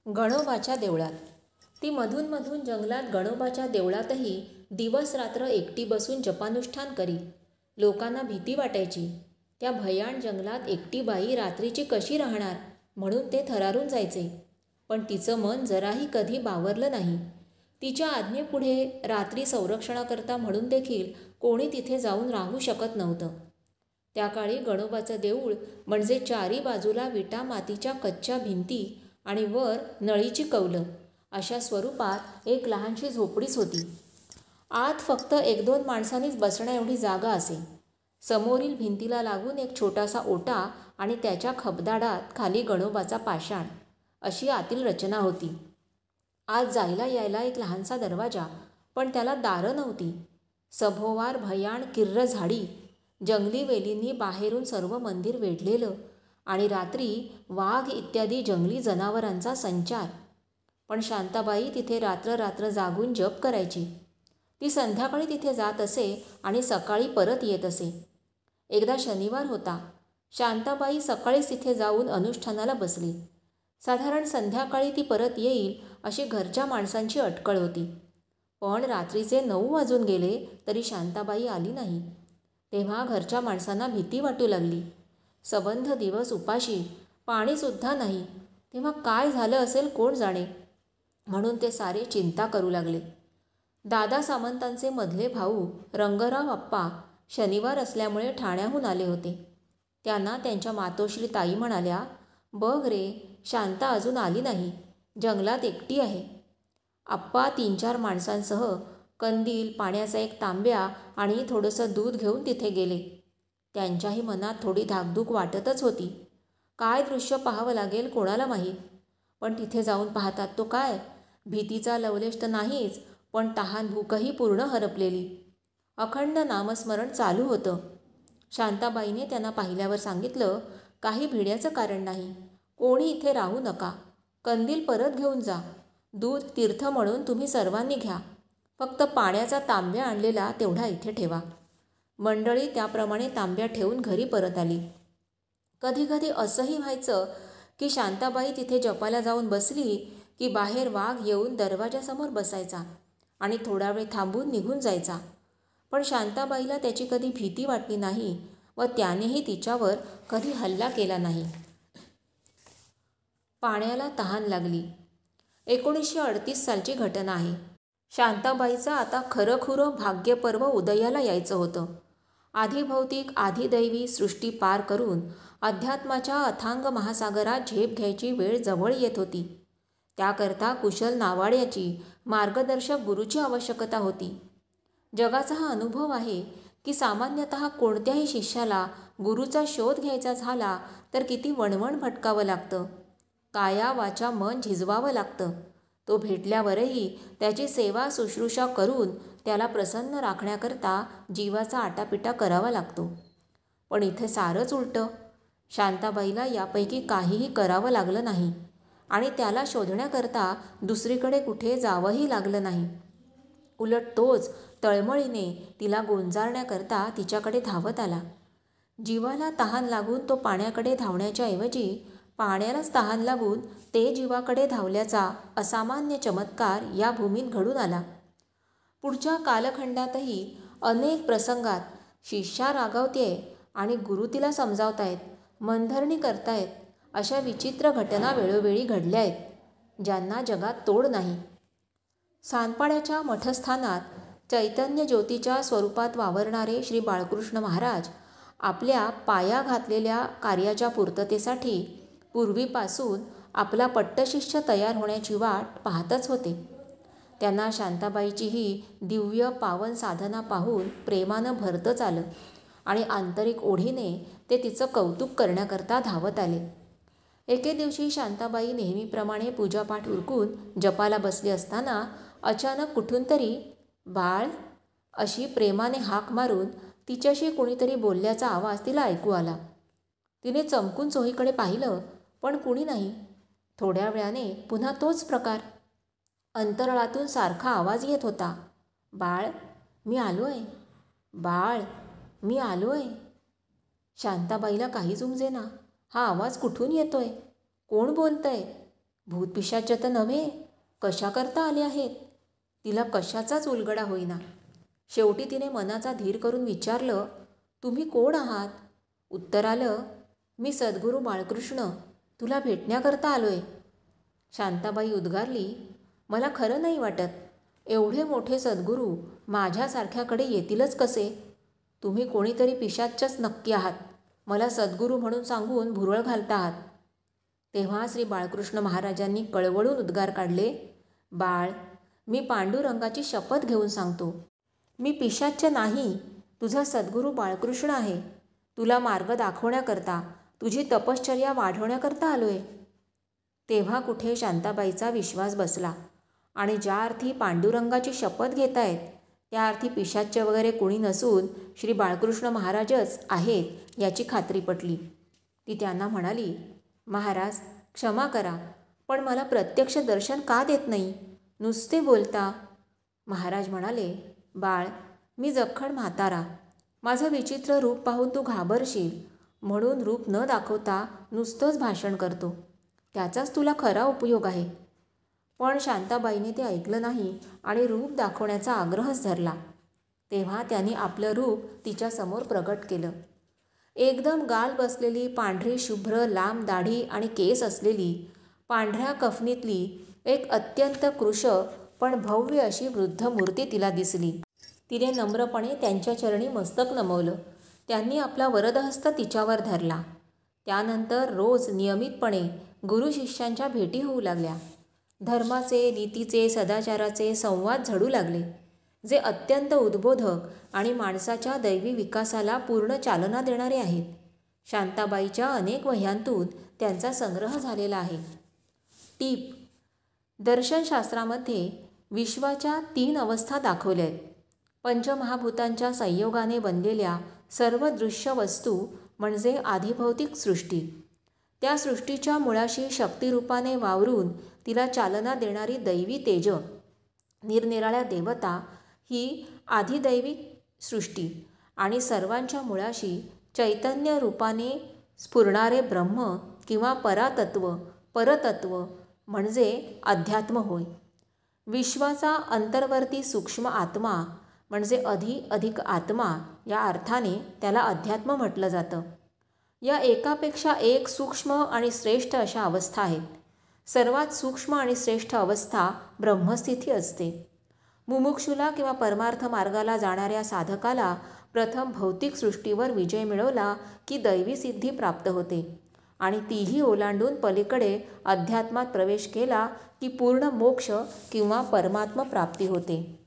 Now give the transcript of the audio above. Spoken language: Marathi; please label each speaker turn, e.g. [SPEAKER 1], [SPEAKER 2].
[SPEAKER 1] गणोबाच्या देवळात. ती मधून मधून जंगलात गणोबाच्या देवळातही दिवस रात्र एकटी बसून जपानुष्ठान करी. लोकांना भीती वाटायची. त्या भयाण जंगलात एकटी बाई रात्रीची कशी राहणार म्हणून ते थरारून जायचे. पण तिचं मन जराही कधी बावरलं नाही. तिच्या आज्ञेपुढे रात्री संरक्षणाकरता म्हणून देखील कोणी तिथे जाऊन राहू शकत नव्हतं. त्या काळी गणोबाचं देऊळ म्हणजे चारी बाजूला विटा मातीच्या कच्च्या भिंती आणि वर नळीची कौलं अशा स्वरूपात एक लहानशी झोपडीच होती. आत फक्त 1-2 माणसांनीच बसण्या एवढी जागा असे. समोरील भिंतीला लागून एक छोटासा ओटा आणि त्याच्या खबदाडात खाली गणोबाचा पाषाण अशी आतील रचना होती. आत जायला यायला एक लहानसा दरवाजा, पण त्याला दारं नव्हती. सभोवार भयाण किर्र झाडी, जंगली वेलींनी बाहेरून सर्व मंदिर वेढलेलं आणि रात्री वाघ इत्यादी जंगली जनावरांचा संचार. पण शांताबाई तिथे रात्र रात्र जागून जप करायची. ती संध्याकाळी तिथे जात असे आणि सकाळी परत येत असे. एकदा शनिवार होता. शांताबाई सकाळीच तिथे जाऊन अनुष्ठानाला बसली. साधारण संध्याकाळी ती परत येईल अशी घरच्या माणसांची अटकळ होती. पण रात्रीचे 9 वाजून गेले तरी शांताबाई आली नाही. तेव्हा घरच्या माणसांना भीती वाटू लागली. सबंध दिवस उपाशी, पाणीसुद्धा नाही. तेव्हा काय झालं असेल कोण जाणे, म्हणून ते सारे चिंता करू लागले. दादा सामंतांचे मधले भाऊ रंगराव आप्पा शनिवार असल्यामुळे ठाण्याहून आले होते. त्यांना त्यांच्या मातोश्री ताई म्हणाल्या, "बघ रे, शांता अजून आली नाही, जंगलात एकटी आहे." आप्पा 3-4 माणसांसह कंदील, पाण्याचा एक तांब्या आणि थोडंसं दूध घेऊन तिथे गेले. त्यांच्याही मनात थोडी धाकधूक वाटतच होती. काय दृश्य पाहावं लागेल कोणाला माहीत. पण तिथे जाऊन पाहतात तो काय, भीतीचा लवलेश तर नाहीच, पण तहान भूकही पूर्ण हरपलेली. अखंड नामस्मरण चालू होतं. शांताबाईने त्यांना पाहिल्यावर सांगितलं, "काही भिण्याचं कारण नाही. कोणी इथे राहू नका. कंदील परत घेऊन जा. दूध तीर्थ म्हणून तुम्ही सर्वांनी घ्या. फक्त पाण्याचा तांब्या आणलेला तेवढा इथे ठेवा." मंडळी त्याप्रमाणे तांब्या ठेवून घरी परत आली. कधी कधी असंही व्हायचं की शांताबाई तिथे जपाला जाऊन बसली की बाहेर वाघ येऊन दरवाजासमोर बसायचा आणि थोडा वेळ थांबून निघून जायचा. पण शांताबाईला त्याची कधी भीती वाटली नाही व त्यानेही तिच्यावर कधी हल्ला केला नाही. पाण्याला तहान लागली. 1938 सालची घटना आहे. शांताबाईचं आता खरंखुरं भाग्यपर्व उदयाला यायचं होतं. आधी भौतिक आधी दैवी सृष्टी पार करून अध्यात्माच्या अथांग महासागरात झेप घ्यायची वेळ जवळ येत होती. त्याकरता कुशल नावाड्याची मार्गदर्शक गुरूची आवश्यकता होती. जगाचा हा अनुभव आहे की सामान्यतः कोणत्याही शिष्याला गुरूचा शोध घ्यायचा झाला तर किती वणवण भटकावं लागतं, काया वाचा मन झिजवावं लागतं. तो भेटल्यावरही त्याची सेवा शुश्रूषा करून त्याला प्रसन्न राखण्याकरता जीवाचा आटापिटा करावा लागतो. पण इथे सारंच उलटं. शांताबाईला यापैकी काहीही करावं लागलं नाही आणि त्याला शोधण्याकरता दुसरीकडे कुठे जावंही लागलं नाही. उलट तोच तळमळीने तिला गोंजारण्याकरता तिच्याकडे धावत आला. जीवाला तहान लागून तो पाण्याकडे धावण्याच्या ऐवजी पाण्यालाच तहान लागून ते जीवाकडे धावल्याचा असामान्य चमत्कार या भूमीत घडून आला. पुढच्या कालखंडातही अनेक प्रसंगात शिष्या रागावतेय आणि गुरु तिला समजावतायत, मनधरणी करतायत अशा विचित्र घटना वेळोवेळी घडल्या आहेत, ज्यांना जगात तोड नाही. सानपाड्याच्या मठस्थानात चैतन्य ज्योतीच्या स्वरूपात वावरणारे श्री बाळकृष्ण महाराज आपल्या पाया घातलेल्या कार्याच्या पूर्ततेसाठी पूर्वीपासून आपला पट्टशिष्य तयार होण्याची वाट पाहतच होते. त्यांना शांताबाईची ही दिव्य पावन साधना पाहून प्रेमानं भरतच आलं आणि आंतरिक ओढीने ते तिचं कौतुक करण्याकरता धावत आले. एके दिवशी शांताबाई नेहमीप्रमाणे पूजापाठ उरकून जपाला बसली असताना अचानक कुठून तरी "बाळ" अशी प्रेमाने हाक मारून तिच्याशी कोणीतरी बोलल्याचा आवाज तिला ऐकू आला. तिने चमकून चोहीकडे पाहिलं, पण कुणी नाही. थोड्या वेळाने पुन्हा तोच प्रकार. अंतराळातून सारखा आवाज येत होता, "बाळ, मी आलोय. बाळ, मी आलोय." शांताबाईला काही उमजेना. हा आवाज कुठून येतोय? कोण बोलतंय? भूतपिशाच तर नव्हे, कशा करता आले आहेत? तिला कशाचाच उलगडा होईना. शेवटी तिने मनाचा धीर करून विचारलं, तुम्ही कोण आहात? उत्तर आलं, मी सद्गुरू बाळकृष्ण तुला भेटण्याकरता आलोय. शांताबाई उद्गारली, मला खरं नाही वाटत. एवढे मोठे सद्गुरू माझ्यासारख्याकडे येतीलच कसे? तुम्ही कोणीतरी पिशाच्चच नक्की आहात. मला सद्गुरू म्हणून सांगून भुरळ घालता आहात. तेव्हा श्री बाळकृष्ण महाराजांनी कळवळून उद्गार काढले, बाळ, मी पांडुरंगाची शपथ घेऊन सांगतो, मी पिशाच्च नाही. तुझा सद्गुरू बाळकृष्ण आहे. तुला मार्ग दाखवण्याकरता, तुझी तपश्चर्या वाढवण्याकरता आलोय. तेव्हा कुठे शांताबाईचा विश्वास बसला आणि ज्या अर्थी पांडुरंगाची शपथ घेतायत त्या अर्थी पिशाच्च वगैरे कोणी नसून श्री बाळकृष्ण महाराजच आहेत याची खात्री पटली. ती त्यांना म्हणाली, महाराज क्षमा करा, पण मला प्रत्यक्ष दर्शन का देत नाही? नुसते बोलता. महाराज म्हणाले, बाळ, मी जखड म्हातारा. माझं विचित्र रूप पाहून तू घाबरशील म्हणून रूप न दाखवता नुसतंच भाषण करतो. त्याचाच तुला खरा उपयोग आहे. पण शांताबाईने ते ऐकलं नाही आणि रूप दाखवण्याचा आग्रहच धरला. तेव्हा त्यांनी आपलं रूप तिच्यासमोर प्रगट केलं. एकदम गाल बसलेली, पांढरी शुभ्र लांब दाढी आणि केस असलेली, पांढऱ्या कफनीतली एक अत्यंत कृश पण भव्य अशी वृद्ध मूर्ती तिला दिसली. तिने नम्रपणे त्यांच्या चरणी मस्तक नमवलं. त्यांनी आपला वरदहस्त तिच्यावर धरला. त्यानंतर रोज नियमितपणे गुरु शिष्यांच्या भेटी होऊ लागल्या. धर्माचे, नीतीचे, सदाचाराचे संवाद झडू लागले, जे अत्यंत उद्बोधक आणि माणसाच्या दैवी विकासाला पूर्ण चालना देणारे आहेत. शांताबाईच्या अनेक वह्यांतून त्यांचा संग्रह झालेला आहे. टीप: दर्शनशास्त्रामध्ये विश्वाच्या 3 अवस्था दाखवल्या आहेत. पंचमहाभूतांच्या संयोगाने बनलेल्या सर्व दृश्य वस्तू म्हणजे आधिभौतिक सृष्टी. त्या सृष्टीच्या मुळाशी शक्तिरूपाने वावरून तिला चालना देणारी दैवी तेज, निरनिराळ्या देवता ही आधिदैविक सृष्टी आणि सर्वांच्या मुळाशी चैतन्य रूपाने स्फुरणारे ब्रह्म किंवा परतत्व म्हणजे अध्यात्म होय. विश्वाचा अंतर्वर्ती सूक्ष्म आत्मा म्हणजे अधिक आत्मा या अर्थाने त्याला अध्यात्म म्हटलं जातं. या एकापेक्षा एक सूक्ष्म आणि श्रेष्ठ अशा अवस्था आहेत. सर्वात सूक्ष्म आणि श्रेष्ठ अवस्था ब्रह्मस्थिती असते. मुमुक्षुला किंवा परमार्थ मार्गाला जाणाऱ्या साधकाला प्रथम भौतिक सृष्टीवर विजय मिळवला की दैवी सिद्धी प्राप्त होते आणि तीही ओलांडून पलीकडे अध्यात्मात प्रवेश केला की पूर्ण मोक्ष किंवा परमात्म प्राप्ती होते.